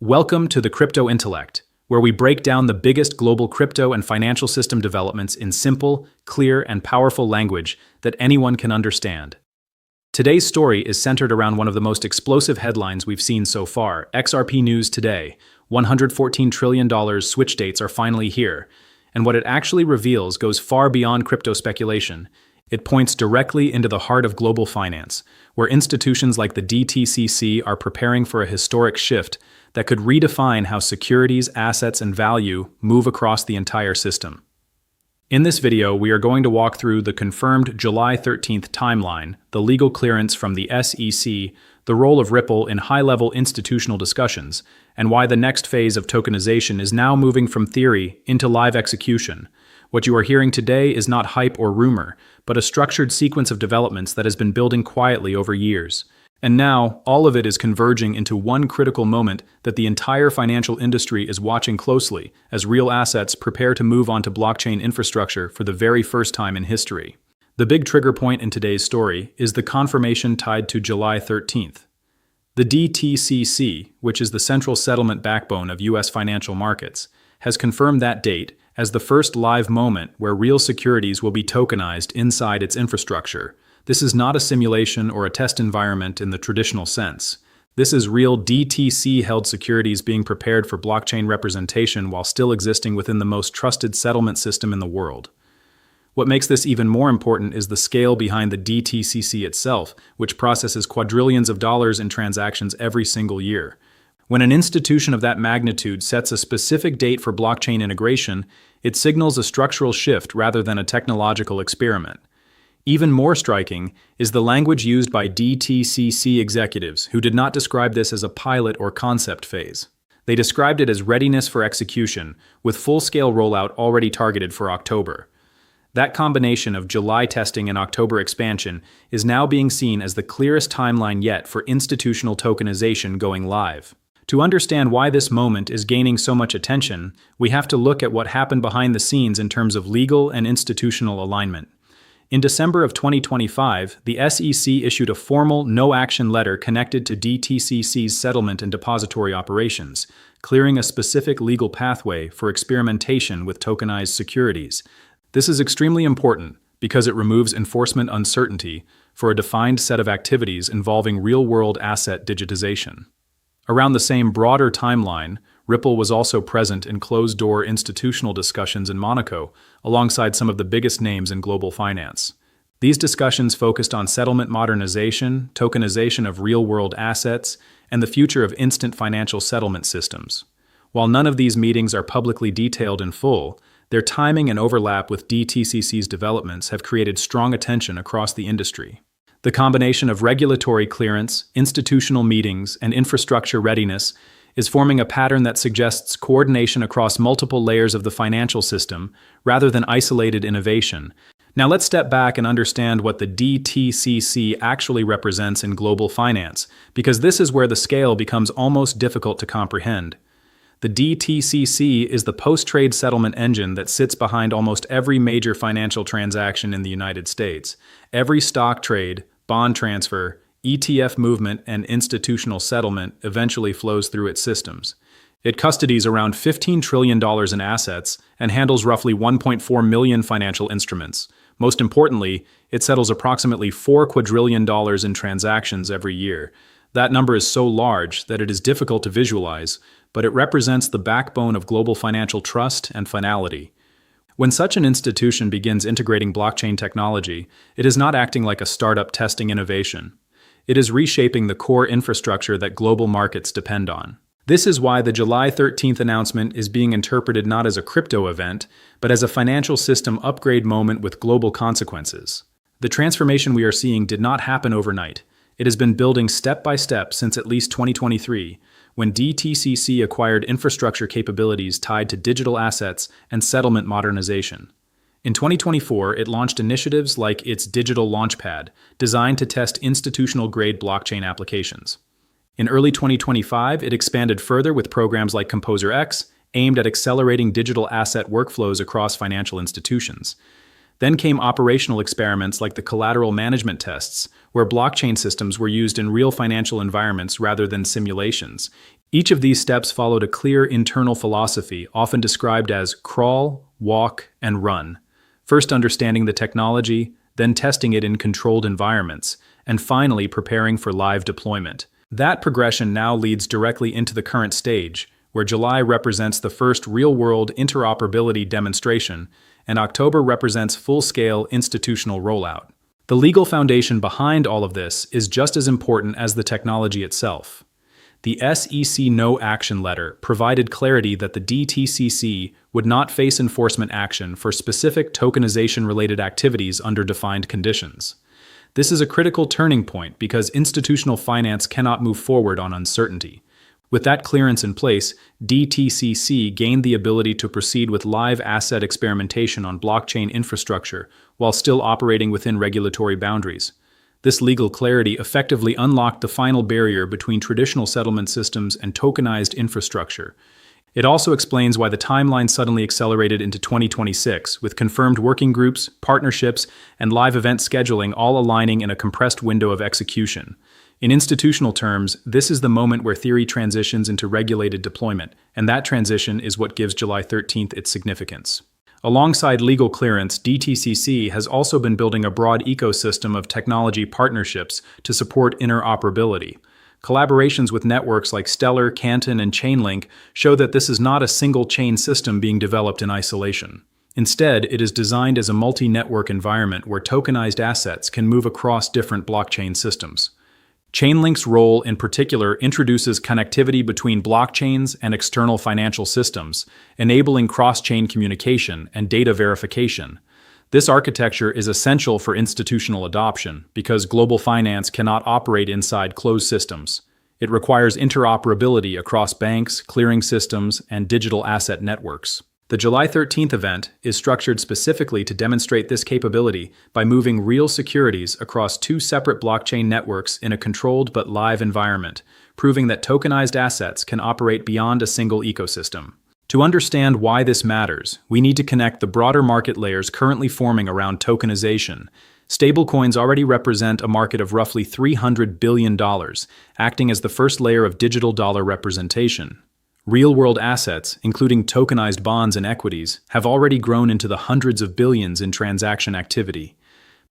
Welcome to the Crypto Intellect, where we break down the biggest global crypto and financial system developments in simple, clear, and powerful language that anyone can understand. Today's story is centered around one of the most explosive headlines we've seen so far, XRP news today. $114 trillion switch dates are finally here, and what it actually reveals goes far beyond crypto speculation. It points directly into the heart of global finance, where institutions like the DTCC are preparing for a historic shift that could redefine how securities, assets, and value move across the entire system. In this video, we are going to walk through the confirmed July 13th timeline, the legal clearance from the SEC, the role of Ripple in high-level institutional discussions, and why the next phase of tokenization is now moving from theory into live execution. What you are hearing today is not hype or rumor, but a structured sequence of developments that has been building quietly over years. And now, all of it is converging into one critical moment that the entire financial industry is watching closely as real assets prepare to move onto blockchain infrastructure for the very first time in history. The big trigger point in today's story is the confirmation tied to July 13th. The DTCC, which is the central settlement backbone of U.S. financial markets, has confirmed that date as the first live moment where real securities will be tokenized inside its infrastructure. This is not a simulation or a test environment in the traditional sense. This is real DTC-held securities being prepared for blockchain representation while still existing within the most trusted settlement system in the world. What makes this even more important is the scale behind the DTCC itself, which processes quadrillions of dollars in transactions every single year. When an institution of that magnitude sets a specific date for blockchain integration, it signals a structural shift rather than a technological experiment. Even more striking is the language used by DTCC executives, who did not describe this as a pilot or concept phase. They described it as readiness for execution, with full-scale rollout already targeted for October. That combination of July testing and October expansion is now being seen as the clearest timeline yet for institutional tokenization going live. To understand why this moment is gaining so much attention, we have to look at what happened behind the scenes in terms of legal and institutional alignment. In December of 2025, the SEC issued a formal no-action letter connected to DTCC's settlement and depository operations, clearing a specific legal pathway for experimentation with tokenized securities. This is extremely important because it removes enforcement uncertainty for a defined set of activities involving real-world asset digitization. Around the same broader timeline, Ripple was also present in closed-door institutional discussions in Monaco, alongside some of the biggest names in global finance. These discussions focused on settlement modernization, tokenization of real-world assets, and the future of instant financial settlement systems. While none of these meetings are publicly detailed in full, their timing and overlap with DTCC's developments have created strong attention across the industry. The combination of regulatory clearance, institutional meetings, and infrastructure readiness is forming a pattern that suggests coordination across multiple layers of the financial system rather than isolated innovation. Now let's step back and understand what the DTCC actually represents in global finance, because this is where the scale becomes almost difficult to comprehend. The DTCC is the post-trade settlement engine that sits behind almost every major financial transaction in the United States. Every stock trade, bond transfer, ETF movement, and institutional settlement eventually flows through its systems. It custodies around $15 trillion in assets and handles roughly 1.4 million financial instruments. Most importantly, it settles approximately $4 quadrillion in transactions every year. That number is so large that it is difficult to visualize, but it represents the backbone of global financial trust and finality. When such an institution begins integrating blockchain technology, it is not acting like a startup testing innovation. It is reshaping the core infrastructure that global markets depend on. This is why the July 13th announcement is being interpreted not as a crypto event, but as a financial system upgrade moment with global consequences. The transformation we are seeing did not happen overnight. It has been building step by step since at least 2023, when DTCC acquired infrastructure capabilities tied to digital assets and settlement modernization. In 2024, it launched initiatives like its Digital Launchpad, designed to test institutional-grade blockchain applications. In early 2025, it expanded further with programs like Composer X, aimed at accelerating digital asset workflows across financial institutions. Then came operational experiments like the collateral management tests, where blockchain systems were used in real financial environments rather than simulations. Each of these steps followed a clear internal philosophy, often described as crawl, walk, and run. First understanding the technology, then testing it in controlled environments, and finally preparing for live deployment. That progression now leads directly into the current stage, where July represents the first real-world interoperability demonstration, and October represents full-scale institutional rollout. The legal foundation behind all of this is just as important as the technology itself. The SEC No Action Letter provided clarity that the DTCC would not face enforcement action for specific tokenization-related activities under defined conditions. This is a critical turning point because institutional finance cannot move forward on uncertainty. With that clearance in place, DTCC gained the ability to proceed with live asset experimentation on blockchain infrastructure while still operating within regulatory boundaries. This legal clarity effectively unlocked the final barrier between traditional settlement systems and tokenized infrastructure. It also explains why the timeline suddenly accelerated into 2026, with confirmed working groups, partnerships, and live event scheduling all aligning in a compressed window of execution. In institutional terms, this is the moment where theory transitions into regulated deployment, and that transition is what gives July 13th its significance. Alongside legal clearance, DTCC has also been building a broad ecosystem of technology partnerships to support interoperability. Collaborations with networks like Stellar, Canton, and Chainlink show that this is not a single chain system being developed in isolation. Instead, it is designed as a multi-network environment where tokenized assets can move across different blockchain systems. Chainlink's role in particular introduces connectivity between blockchains and external financial systems, enabling cross-chain communication and data verification. This architecture is essential for institutional adoption because global finance cannot operate inside closed systems. It requires interoperability across banks, clearing systems, and digital asset networks. The July 13th event is structured specifically to demonstrate this capability by moving real securities across two separate blockchain networks in a controlled but live environment, proving that tokenized assets can operate beyond a single ecosystem. To understand why this matters, we need to connect the broader market layers currently forming around tokenization. Stablecoins already represent a market of roughly $300 billion, acting as the first layer of digital dollar representation. Real-world assets, including tokenized bonds and equities, have already grown into the hundreds of billions in transaction activity.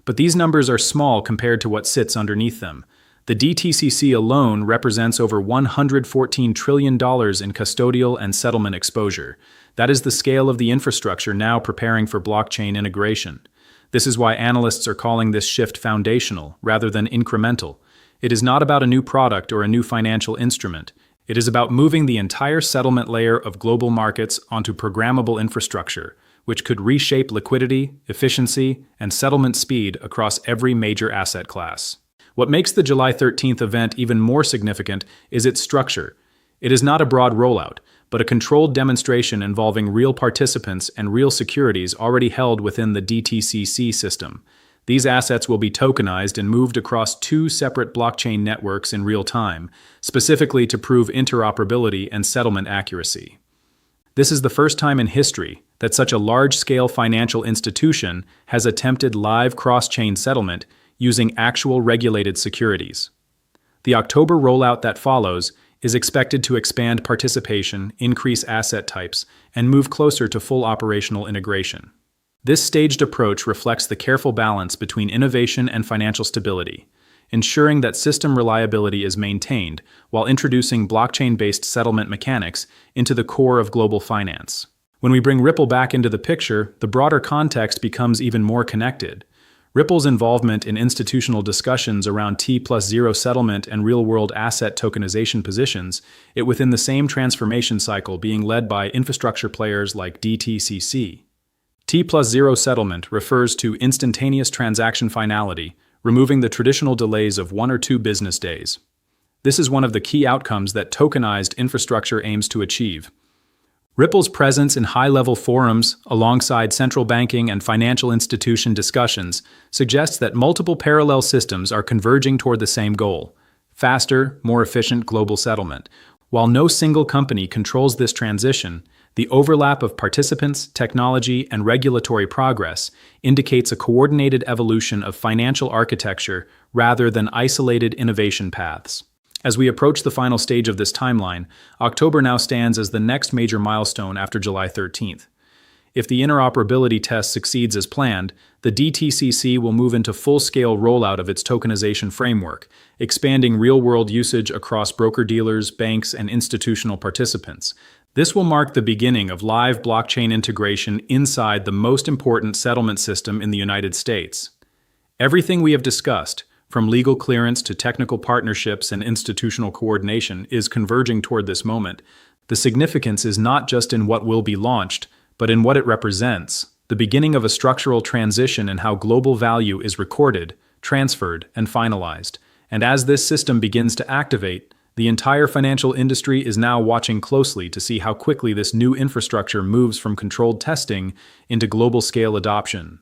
But these numbers are small compared to what sits underneath them. The DTCC alone represents over $114 trillion in custodial and settlement exposure. That is the scale of the infrastructure now preparing for blockchain integration. This is why analysts are calling this shift foundational rather than incremental. It is not about a new product or a new financial instrument. It is about moving the entire settlement layer of global markets onto programmable infrastructure, which could reshape liquidity, efficiency, and settlement speed across every major asset class. What makes the July 13th event even more significant is its structure. It is not a broad rollout, but a controlled demonstration involving real participants and real securities already held within the DTCC system. These assets will be tokenized and moved across two separate blockchain networks in real time, specifically to prove interoperability and settlement accuracy. This is the first time in history that such a large-scale financial institution has attempted live cross-chain settlement using actual regulated securities. The October rollout that follows is expected to expand participation, increase asset types, and move closer to full operational integration. This staged approach reflects the careful balance between innovation and financial stability, ensuring that system reliability is maintained while introducing blockchain-based settlement mechanics into the core of global finance. When we bring Ripple back into the picture, the broader context becomes even more connected. Ripple's involvement in institutional discussions around T+0 settlement and real-world asset tokenization positions it within the same transformation cycle being led by infrastructure players like DTCC. T+0 settlement refers to instantaneous transaction finality, removing the traditional delays of 1 or 2 business days. This is one of the key outcomes that tokenized infrastructure aims to achieve. Ripple's presence in high-level forums, alongside central banking and financial institution discussions, suggests that multiple parallel systems are converging toward the same goal: faster, more efficient global settlement. While no single company controls this transition, The overlap of participants, technology, and regulatory progress indicates a coordinated evolution of financial architecture rather than isolated innovation paths. As we approach the final stage of this timeline, October now stands as the next major milestone after July 13th. If the interoperability test succeeds as planned, the DTCC will move into full-scale rollout of its tokenization framework, expanding real-world usage across broker-dealers, banks, and institutional participants. This will mark the beginning of live blockchain integration inside the most important settlement system in the United States. Everything we have discussed, from legal clearance to technical partnerships and institutional coordination, is converging toward this moment. The significance is not just in what will be launched, but in what it represents, the beginning of a structural transition in how global value is recorded, transferred, and finalized. And as this system begins to activate, the entire financial industry is now watching closely to see how quickly this new infrastructure moves from controlled testing into global-scale adoption.